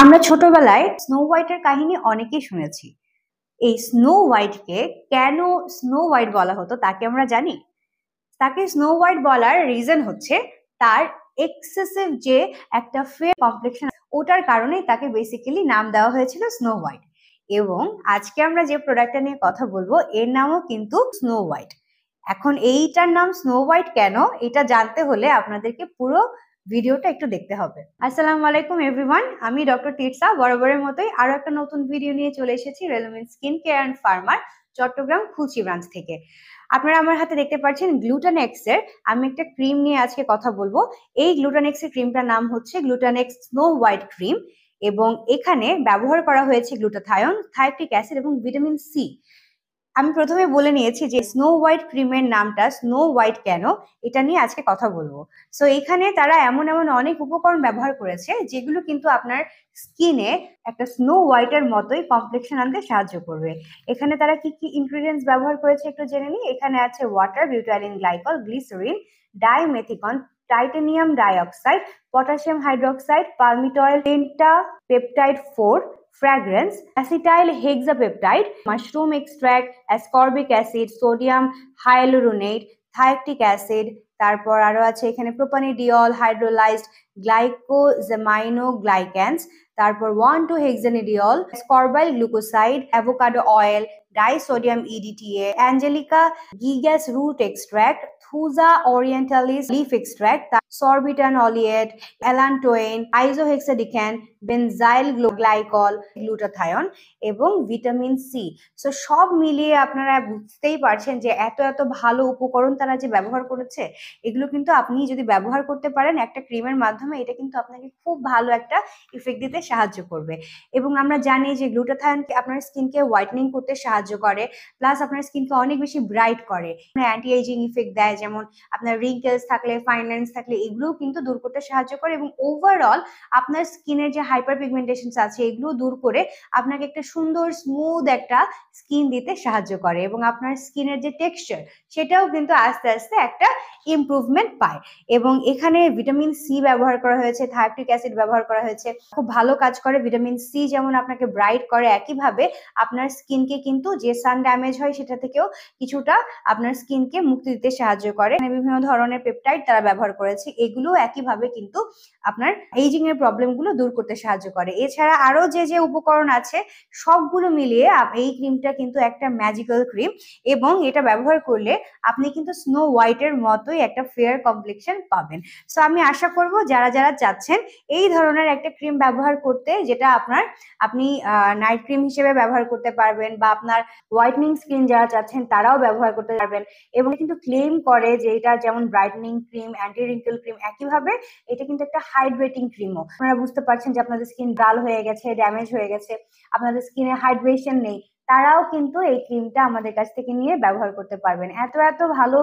আমরা ছোটবেলায় স্নো হোয়াইটের কাহিনী অনেকেই শুনেছি। এই স্নো হোয়াইটকে কেন স্নো হোয়াইট বলা হতো তা কি আমরা জানি? তাকে স্নো হোয়াইট বলার রিজন হচ্ছে তার এক্সেসিভ যে একটা ফেয়ার কমপ্লেক্সন, ওটার কারণেই তাকে বেসিক্যালি নাম দেওয়া হয়েছিল স্নো হোয়াইট। এবং আজকে আমরা যে প্রোডাক্টটা নিয়ে কথা বলবো এর নামও কিন্তু স্নো হোয়াইট। এখন এইটার নাম স্নো হোয়াইট কেন, এটা জানতে হলে আপনাদেরকে পুরো ভিডিওটা একটু দেখতে হবে। আসসালামু আলাইকুম এভরিওয়ান, আমি ডক্টর তিরসা বরাবরের মতোই আরো একটা নতুন ভিডিও নিয়ে চলে এসেছি রেলোমেন্ট স্কিন কেয়ার অ্যান্ড ফার্মার চট্টগ্রাম খুলশি ব্রাঞ্চ থেকে। আপনারা আমার হাতে দেখতে পাচ্ছেন গ্লুটানেক্স এর আমি একটা ক্রিম নিয়ে আজকে কথা বলবো। এই গ্লুটানেক্স এর ক্রিমটার নাম হচ্ছে গ্লুটানেক্স স্নো হোয়াইট ক্রিম এবং এখানে ব্যবহার করা হয়েছে গ্লুটাথায়ন, থাইরিক অ্যাসিড এবং ভিটামিন সি। আমি প্রথমে বলে নিয়েছি যে স্নো হোয়াইট ক্রিমের নামটা স্নো হোয়াইট কেন, এটা নিয়ে আজকে কথা বলবো। সো এখানে তারা এমন এমন অনেক উপকরণ ব্যবহার করেছে যেগুলো কিন্তু আপনার স্কিনে একটা স্নো হোয়াইটের মতোই কমপ্লেক্সন আনতে সাহায্য করবে। এখানে তারা কি কি ইনগ্রিডিয়েন্টস ব্যবহার করেছে একটু জেনে নিই। এখানে আছে water, butylene glycol, glycerin, dimethicone, titanium dioxide, potassium hydroxide, palmitoyl, penta peptide 4, fragrance, acetyl hexapeptide, mushroom extract, ascorbic acid, sodium hyaluronate, থাইরিক অ্যাসিড, তারপর আরো আছে এখানে প্রোপানিডিয়ল, হাইড্রোলাইজড গ্লাইকোজামাইনোগ্লাইক্যানস, তারপর 1,2-হেক্সানিডিয়ল, ascorbyl glucoside, avocado oil, disodium EDTA, angelica gigas root extract, thuja orientalis leaf extract, sorbitan oleate, allantoin, isohexadecane, benzyl glycol, glutathione এবং vitamin C. So সব মিলিয়ে আপনারা বুঝতেই পারছেন যে এত এত ভালো উপকরণ তারা যে ব্যবহার করেছে, এগুলো কিন্তু আপনি যদি ব্যবহার করতে পারেন একটা ক্রিমের মাধ্যমে, এটা কিন্তু আপনাকে খুব ভালো একটা ইফেক্ট দিতে সাহায্য করবে। এবং আমরা জানি যে গ্লুটাথায়ন আপনার স্কিনকে হোয়াইটেনিং করতে সাহায্য করে, প্লাস আপনার স্কিনকে অনেক বেশি ব্রাইট করে, অ্যান্টি এজিং ইফেক্ট দেয়, যেমন আপনার রিঙ্কেলস থাকলে, ফাইন লাইন্স থাকলে এগুলোও কিন্তু দূর করতে সাহায্য করে এবং ওভারঅল আপনার স্কিনের যে হাইপার পিগমেন্টেশন আছে এগুলো দূর করে আপনাকে একটা সুন্দর স্মুথ একটা স্কিন দিতে সাহায্য করে এবং আপনার স্কিনের যে টেক্সচার সেটাও কিন্তু আস্তে আস্তে একটা ইমপ্রুভমেন্ট পায়। এবং এখানে ভিটামিন সি ব্যবহার করা হয়েছে, থাইরিক অ্যাসিড ব্যবহার করা হয়েছে, খুব ভালো কাজ করে। ভিটামিন সি যেমন আপনাকে ব্রাইট করে, একইভাবে আপনার স্কিনকে কিন্তু যে সান ড্যামেজ হয় সেটা থেকেও কিছুটা আপনার স্কিনকে মুক্তি দিতে সাহায্য করে। বিভিন্ন ধরনের পেপটাইড তারা ব্যবহার করেছে, এগুলো একইভাবে কিন্তু আপনার এইজিং এর প্রবলেম গুলো দূর করতে সাহায্য করে। এছাড়া আরো যে যে উপকরণ আছে সবগুলো মিলিয়ে এই ক্রিমটা কিন্তু একটা ম্যাজিক্যাল ক্রিম এবং এটা ব্যবহার করলে আপনি কিন্তু স্নো হোয়াইটের মতোই একটা ফেয়ার কমপ্লেক্সন পাবেন। সো আমি আশা করব যারা যারা চাচ্ছেন এই ধরনের একটা ক্রিম ব্যবহার করতে, যেটা আপনি নাইট ক্রিম হিসেবে ব্যবহার করতে পারবেন বা আপনার হোয়াইটনিং স্কিন যারা চাচ্ছেন তারাও ব্যবহার করতে পারবেন। এবং কিন্তু ক্লেম করে যে এটা যেমন brightening cream, anti wrinkle cream, একইভাবে এটা কিন্তু একটা হাইড্রেটিং ক্রিমও। আপনারা বুঝতে পারছেন যে আপনাদের স্কিন ডাল হয়ে গেছে, ড্যামেজ হয়ে গেছে, আপনাদের স্কিনে হাইড্রেশন নেই, তারাও কিন্তু এই ক্রিমটা আমাদের কাছ থেকে নিয়ে ব্যবহার করতে পারবেন। এত এত ভালো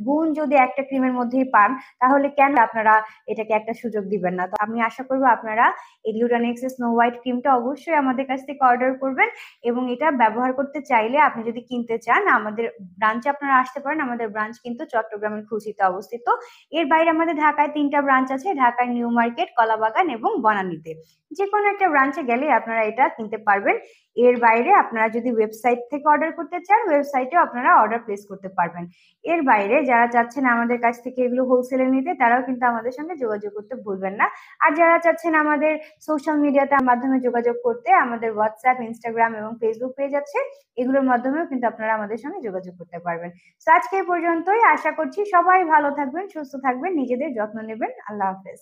গুণ যদি একটা ক্রিমের মধ্যেই পান, তাহলে কেন আপনারা এটাকে একটা সুযোগ দিবেন না? তো আমি আশা করবো আপনারা এই গ্লুটানেক্স স্নো হোয়াইট ক্রিমটা অবশ্যই আমাদের কাছ থেকে অর্ডার করবেন এবং এটা ব্যবহার করতে চাইলে, আপনি যদি কিনতে চান, আমাদের ব্রাঞ্চে আপনারা আসতে পারেন। আমাদের ব্রাঞ্চ কিন্তু চট্টগ্রামের খুলশিতে অবস্থিত। এর বাইরে আমাদের ঢাকায় 3টা ব্রাঞ্চ আছে, ঢাকায় নিউ মার্কেট, কলাবাগান এবং বনানীতে। যে কোনো একটা ব্রাঞ্চে গেলে আপনারা এটা কিনতে পারবেন। এর বাইরে আপনারা যদি ওয়েবসাইট থেকে অর্ডার করতে চান, ওয়েবসাইটেও আপনারা অর্ডার প্লেস করতে পারবেন। এর বাইরে যারা চাচ্ছেন আমাদের কাছ থেকে এগুলো হোলসেলে নিতে, তারাও কিন্তু আমাদের সঙ্গে যোগাযোগ করতে ভুলবেন না। আর যারা চাচ্ছেন আমাদের সোশ্যাল মিডিয়াতে মাধ্যমে যোগাযোগ করতে, আমাদের হোয়াটসঅ্যাপ, ইনস্টাগ্রাম এবং ফেসবুক পেজ আছে, এগুলোর মাধ্যমেও কিন্তু আপনারা আমাদের সঙ্গে যোগাযোগ করতে পারবেন। তো আজকে এই পর্যন্তই। আশা করছি সবাই ভালো থাকবেন, সুস্থ থাকবেন, নিজেদের যত্ন নেবেন। আল্লাহ হাফেজ।